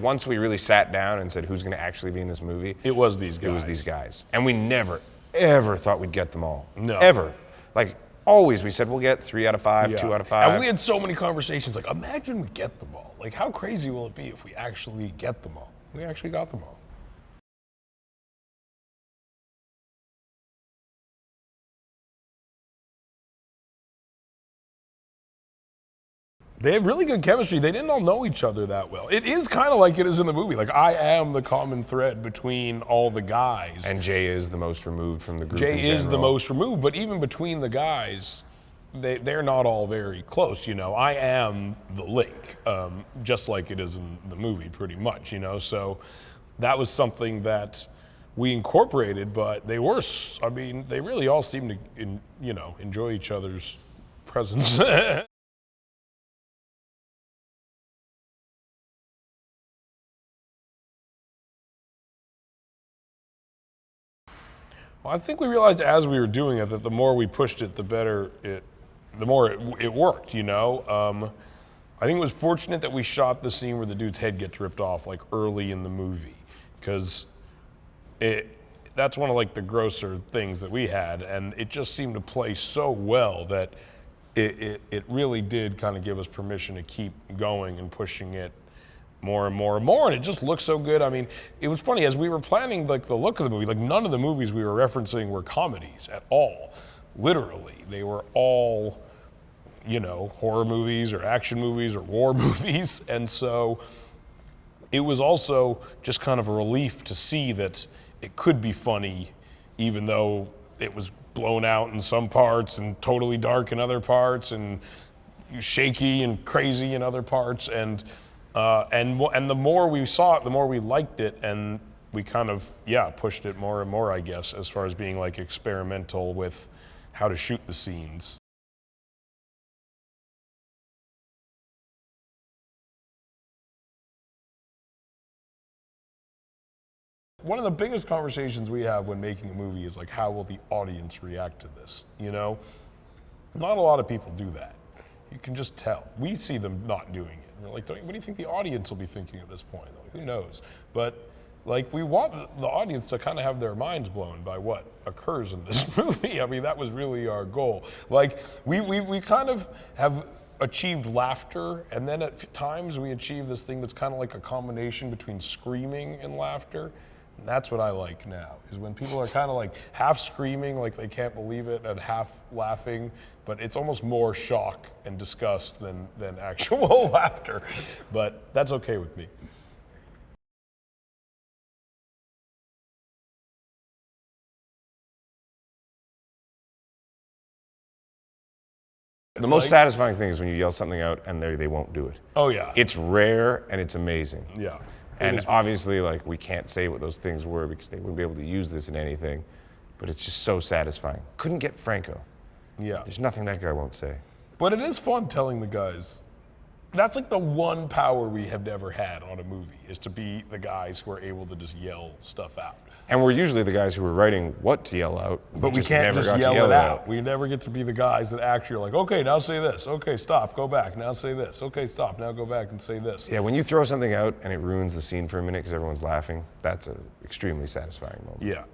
once we really sat down and said, who's going to actually be in this movie? It was these guys. It was these guys. And we never, ever thought we'd get them all. No. Ever. Like, always we said, we'll get 3 out of 5, 2 out of 5. And we had so many conversations, like, imagine we get them all. Like, how crazy will it be if we actually get them all? We actually got them all. They have really good chemistry. They didn't all know each other that well. It is kind of like it is in the movie. Like, I am the common thread between all the guys. And Jay is the most removed from the group. Jay is the most removed, but even between the guys, they're not all very close, you know. I am the link, just like it is in the movie, pretty much, you know. So that was something that we incorporated, but they were, I mean, they really all seem to, you know, enjoy each other's presence. Well, I think we realized as we were doing it that the more we pushed it, the more it worked, you know? I think it was fortunate that we shot the scene where the dude's head gets ripped off, like, early in the movie, because that's one of, like, the grosser things that we had, and it just seemed to play so well that it really did kind of give us permission to keep going and pushing it more and more and more, and it just looked so good. I mean, it was funny, as we were planning, like, the look of the movie, like, none of the movies we were referencing were comedies at all. Literally, they were all, you know, horror movies or action movies or war movies, and so it was also just kind of a relief to see that it could be funny, even though it was blown out in some parts and totally dark in other parts and shaky and crazy in other parts, and the more we saw it, the more we liked it, and we kind of, pushed it more and more, I guess, as far as being, like, experimental with how to shoot the scenes. One of the biggest conversations we have when making a movie is, like, how will the audience react to this, you know? Not a lot of people do that. You can just tell. We see them not doing it. We're like, what do you think the audience will be thinking at this point? Like, who knows? But, like, we want the audience to kind of have their minds blown by what occurs in this movie. I mean, that was really our goal. Like, we kind of have achieved laughter, and then at times we achieve this thing that's kind of like a combination between screaming and laughter. And that's what I like now, is when people are kind of like half screaming, like they can't believe it, and half laughing, but it's almost more shock and disgust than actual laughter. But that's okay with me. The most satisfying thing is when you yell something out and they won't do it. Oh, yeah. It's rare and it's amazing. Yeah. And obviously, like, we can't say what those things were because they wouldn't be able to use this in anything, but it's just so satisfying. Couldn't get Franco. Yeah. There's nothing that guy won't say. But it is fun telling the guys. That's like the one power we have never had on a movie, is to be the guys who are able to just yell stuff out. And we're usually the guys who are writing what to yell out. But we can't just yell it out. We never get to be the guys that actually are like, okay, now say this. Okay, stop, go back, now say this. Okay, stop, now go back and say this. Yeah, when you throw something out and it ruins the scene for a minute because everyone's laughing, that's an extremely satisfying moment. Yeah,